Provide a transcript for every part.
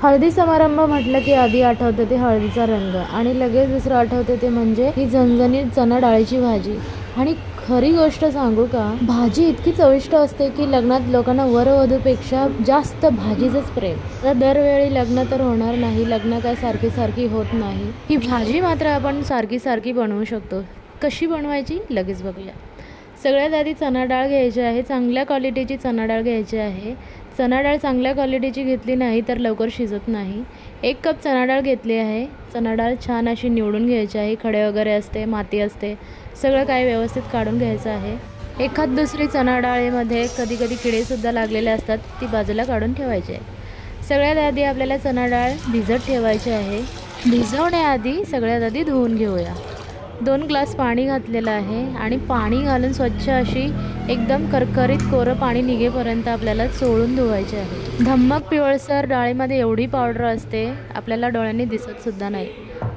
हळदी समारंभ म्हटलं की आधी आठवतं ते हळदीचा रंग आणि लगेच दुसरं आठवतं ते म्हणजे ही झणझणीत चणा डाळीची भाजी। आणि खरी गोष्ट सांगू का, भाजी इतकी चविष्ट असते की लग्नात लोकांना वरवधूपेक्षा जास्त भाजीचंच प्रेम। तर दरवेळी लग्न तर होणार नाही, लग्न काय सारखी सारखी होत नाही, ही भाजी मात्र आपण सारखी सारखी बनवू शकतो। कशी बनवायची लगेच बघूया। सगळ्यात आधी चणा डाळ घ्यायची आहे, चांगल्या क्वालिटीची चणा डाळ घ्यायची आहे। चणा डाळ चांगल्या क्वालिटीची घेतली नाही तर लवकर शिजत नाही। 1 कप चणा डाळ घेतली आहे। चणा डाळ छान अशी निवडून घ्यायची आहे, खडे वगैरे असते, माती असते, सगळं काही व्यवस्थित काढून घ्यायचं आहे। एखाद दुसरी चणा डाळीमध्ये कधी कधी किडेसुद्धा लागलेले असतात, ती बाजूला काढून ठेवायची आहे। सगळ्यात आधी आपल्याला चणा डाळ भिजत ठेवायची आहे। भिजवण्याआधी सगळ्यात आधी धुवून घेऊया। 2 ग्लास पाणी घातलेलं आहे आणि पाणी घालून स्वच्छ अशी एकदम करकरीत कोरं पाणी निघेपर्यंत आपल्याला चोळून धुवायचे आहे। धम्मक पिवळसर डाळीमध्ये एवढी पावडर असते आपल्याला डोळ्यांनी दिसतसुद्धा नाही।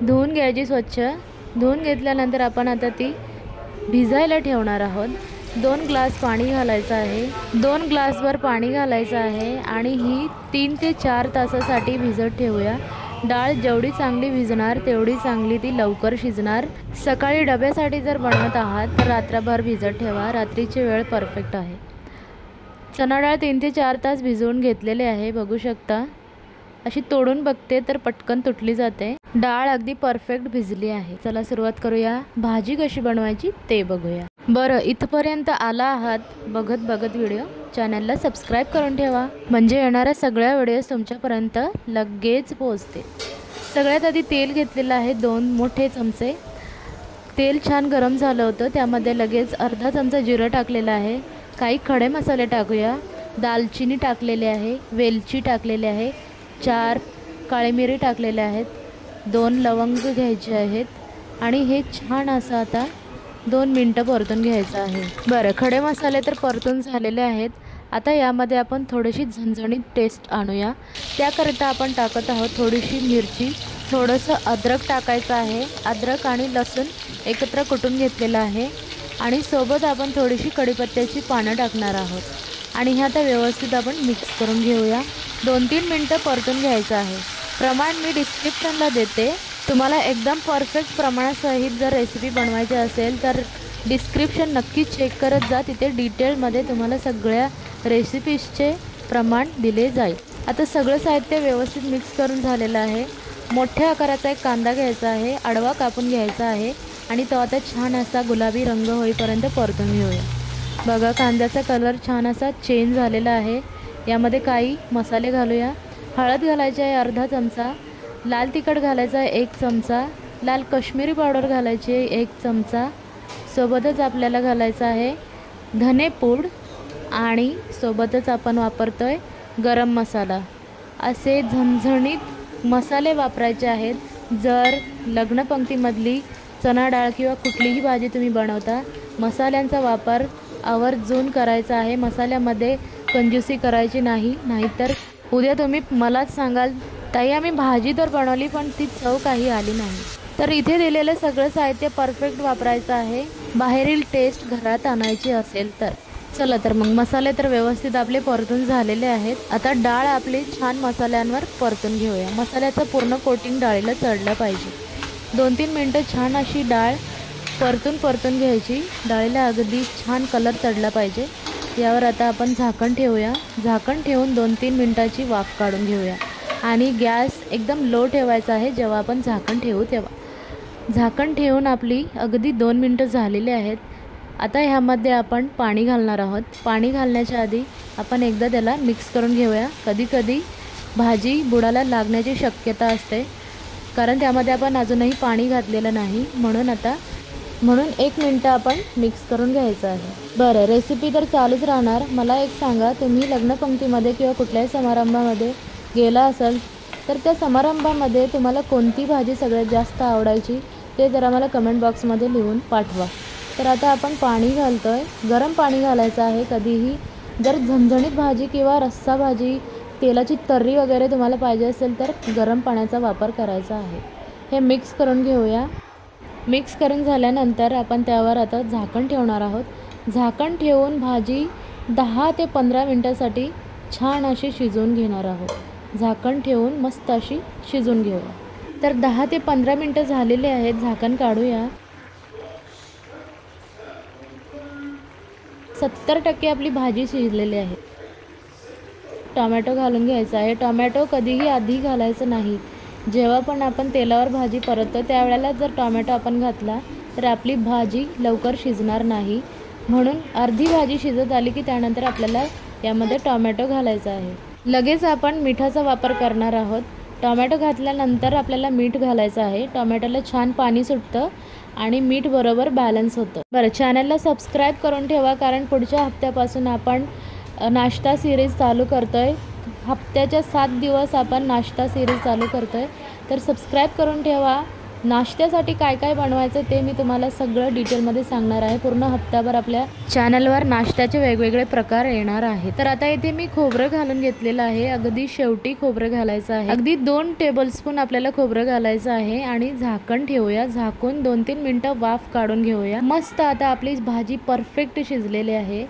धुवून घ्यायची स्वच्छ। धुवून घेतल्यानंतर आपण आता ती भिजायला ठेवणार आहोत। 2 ग्लास पाणी घालायचं आहे, 2 ग्लासभर पाणी घालायचं आहे आणि ही 3 ते 4 तासासाठी भिजत ठेवूया। डाळ जेवढी चांगली भिजणार तेवढी चांगली ती लवकर शिजणार। सकाळी डब्यासाठी जर बनवत आहात तर रात्रभर भिजत ठेवा, रात्रीची वेळ परफेक्ट आहे। चणा डाळ 3 ते 4 तास भिजवून घेतलेले आहे, बघू शकता। अशी तोडून बघते तर पटकन तुटली जाते। डाळ अगदी परफेक्ट भिजली आहे। चला सुरुवात करूया, भाजी कशी बनवायची ते बघूया। बरं, इथपर्यंत आला आहात बघत बघत व्हिडिओ, चॅनलला सबस्क्राईब करून ठेवा, म्हणजे येणाऱ्या सगळ्या व्हिडिओज तुमच्यापर्यंत लगेच पोहोचतील। सगळ्यात आधी तेल घेतलेलं आहे, 2 मोठे चमचे। तेल छान गरम झालं होतं, त्यामध्ये लगेच अर्धा चमचा जिरं टाकलेलं आहे। काही खडे मसाले टाकूया। दालचिनी टाकलेली आहे, वेलची टाकलेली आहे, 4 काळी मिरी टाकलेले आहेत, 2 लवंग घ्यायचे आहेत आणि हे छान असं आता 2 मिनटं परतून घ्यायचं आहे। बरं, खडे मसाले तर परतून झालेले आहेत। आता यामध्ये आपण थोडीशी झणझणीत टेस्ट आणूया, त्याकरिता आपण टाकत आहोत थोडीशी मिरची, थोडंसं अद्रक टाकायचं आहे। अद्रक आणि लसूण एकत्र कुटून घेतलेलं आहे आणि सोबत आपण थोडीशी कढीपत्त्याची पानं टाकणार आहोत आणि हे आता व्यवस्थित आपण मिक्स करून घेऊया। 2-3 मिनटं परतून घ्यायचं आहे। प्रमाण मी डिस्क्रिप्शनला देते, तुम्हाला एकदम परफेक्ट प्रमाणासहित जर रेसिपी बनवायची असेल तर डिस्क्रिप्शन नक्की चेक करत जा, तिथे डिटेलमध्ये तुम्हाला सगळ्या रेसिपीजचे प्रमाण दिले जाईल। आता सगळं साहित्य व्यवस्थित मिक्स करून झालेलं आहे। मोठ्या आकाराचा एक कांदा घ्यायचा आहे, आडवा कापून घ्यायचा आहे आणि तो आता छान असा गुलाबी रंग होईपर्यंत परतून घेऊया। बघा, कांद्याचा कलर छान असा चेंज झालेला आहे। यामध्ये काही मसाले घालूया। हळद घालायची आहे अर्धा चमचा, लाल तिखट घालायचं आहे 1 चमचा, लाल कश्मीरी पावडर घालायची आहे 1 चमचा, सोबतच आपल्याला घालायचं आहे धनेपूड आणि सोबतच आपण वापरतोय गरम मसाला। असे झणझणीत मसाले वापरायचे आहेत। जर लग्नपंक्तीमधली चणा डाळ किंवा कुठलीही भाजी तुम्ही बनवता, मसाल्यांचा वापर आवर्जून करायचा आहे। मसाल्यामध्ये कंजूसी करायची नाही, नाहीतर उद्या तुम्ही मलाच सांगाल ताई आम्ही भाजी तर बनवली पण ती चव काही आली नाही। तर इथे दिलेलं सगळं साहित्य परफेक्ट वापरायचं आहे, बाहेरील टेस्ट घरात आणायची असेल तर। चला तर मग, मसाले तर व्यवस्थित आपले परतून झालेले आहेत। आता डाळ आपली छान मसाल्यांवर परतून घेऊया। मसाल्याचं पूर्ण कोटिंग डाळीला चढलं पाहिजे। 2-3 मिनटं छान अशी डाळ परतून घ्यायची। डाळीला अगदी छान कलर चढला पाहिजे। यावर आता आपण झाकण ठेवूया। झाकण ठेवून 2-3 मिनटाची वाफ काढून घेऊया आणि गॅस एकदम लो ठेवायचा आहे जेव्हा आपण झाकण ठेवू तेव्हा। झाकण ठेवून आपली अगदी 2 मिनटं झालेली आहेत। आता ह्यामध्ये आपण पाणी घालणार आहोत। पाणी घालण्याच्या आधी आपण एकदा त्याला मिक्स करून घेऊया। कधीकधी भाजी बुडाला लागण्याची शक्यता असते, कारण त्यामध्ये आपण अजूनही पाणी घातलेलं नाही, म्हणून 1 मिनटं आपण मिक्स करून घ्यायचं आहे। बरं, रेसिपी तर चालूच राहणार। मला एक सांगा, तुम्ही लग्नपंक्तीमध्ये किंवा कुठल्याही समारंभामध्ये गेला असाल तर त्या समारंभामध्ये तुम्हाला कोणती भाजी सगळ्यात जास्त आवडायची ते जरा मला कमेंट बॉक्समध्ये लिहून पाठवा। तर आता आपण पाणी घालतोय, गरम पाणी घालायचं आहे। कधीही जर झणझणीत भाजी किंवा रस्सा भाजी, तेलाची तर्री वगैरे तुम्हाला पाहिजे असेल तर गरम पाण्याचा वापर करायचा आहे। हे मिक्स करून घेऊया। मिक्स करून झाल्यानंतर आपण त्यावर आता झाकण ठेवणार आहोत। झाकण ठेवून भाजी 10 ते 15 मिनटासाठी छान अशी शिजवून घेणार आहोत। झाकण ठेवून मस्त अशी शिजून घेऊया. तर 10 ते 15 मिनटं झालेले आहेत. झाकण काढूया. 70% आपली भाजी शिजलेली आहे. टोमॅटो घालून घ्यायचा आहे. टोमॅटो कधीही आधी घालायचं नाही. जेव्हा पण आपण तेलावर भाजी परततो त्यावेळेला जर टोमॅटो आपण घातला तर आपली भाजी लवकर शिजणार नाही. म्हणून अर्धी भाजी शिजत आली की त्यानंतर आपल्याला यामध्ये टोमॅटो घालायचा आहे. लगेच आपण मिठाचा वापर करणार आहोत. टोमॅटो घातल्यानंतर आपल्याला मीठ घालायचं आहे. टोमॅटोला छान पाणी सुटतं आणि मीठ बरोबर बॅलन्स होतं. बरं, चॅनलला सबस्क्राईब करून ठेवा, कारण पुढच्या हप्त्यापासून आपण नाश्ता सिरीज चालू करतोय. हप्त्याच्या 7 दिवस आपण नाश्ता सिरीज चालू करतोय. तर सबस्क्राईब करून ठेवा. नाश्त्यासाठी काय काय बनवायचं ते मी तुम्हाला सगळं डिटेलमध्ये सांगणार आहे. पूर्ण हप्ताभर आपल्या चॅनलवर नाश्त्याचे वेगवेगळे प्रकार येणार आहे. तर आता इथे मी खोबरं घालून घेतलेलं आहे. अगदी शेवटी खोबरं घालायचं आहे. अगदी 2 टेबलस्पून आपल्याला खोबरं घालायचं आहे आणि झाकण ठेवूया. झाकून 2-3 मिनटं वाफ काढून घेऊया. मस्त आता आपली भाजी परफेक्ट शिजलेली आहे.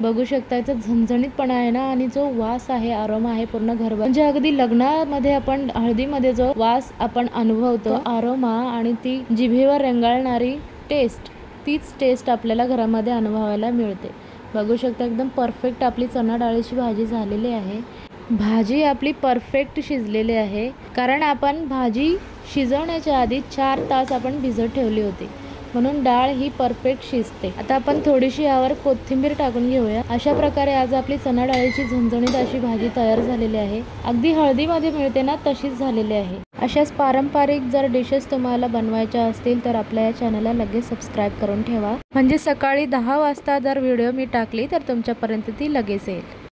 बघू शकता याचा झणझणीतपणा आहे ना, आणि जो वास आहे, अरोमा आहे पूर्ण घरभर. म्हणजे अगदी लग्नामध्ये आपण हळदीमध्ये जो वास आपण अनुभवतो, अरोमा आणि ती जिभेवर रेंगाळणारी टेस्ट, तीच टेस्ट आपल्याला घरामध्ये अनुभवायला मिळते. बघू शकता एकदम परफेक्ट आपली चणा डाळीची भाजी झालेली आहे. भाजी आपली परफेक्ट शिजलेली आहे, कारण आपण भाजी शिजवण्याच्या आधी 4 तास आपण भिजत ठेवली होती, म्हणून डाळ ही परफेक्ट शिजते. आता आपण थोडीशी यावर कोथिंबीर टाकून घेऊया. अशा प्रकारे आज आपली चणा डाळीची झणझणीत अशी भाजी तयार झालेली आहे. अगदी हळदीमध्ये मिळते ना तशीच झालेली आहे. अशाच पारंपरिक जर डिशेस तुम्हाला बनवायच्या असतील तर आपल्या या चॅनलला लगेच सबस्क्राईब करून ठेवा, म्हणजे सकाळी 10 वाजता जर व्हिडिओ मी टाकली तर तुमच्यापर्यंत ती लगेच येईल.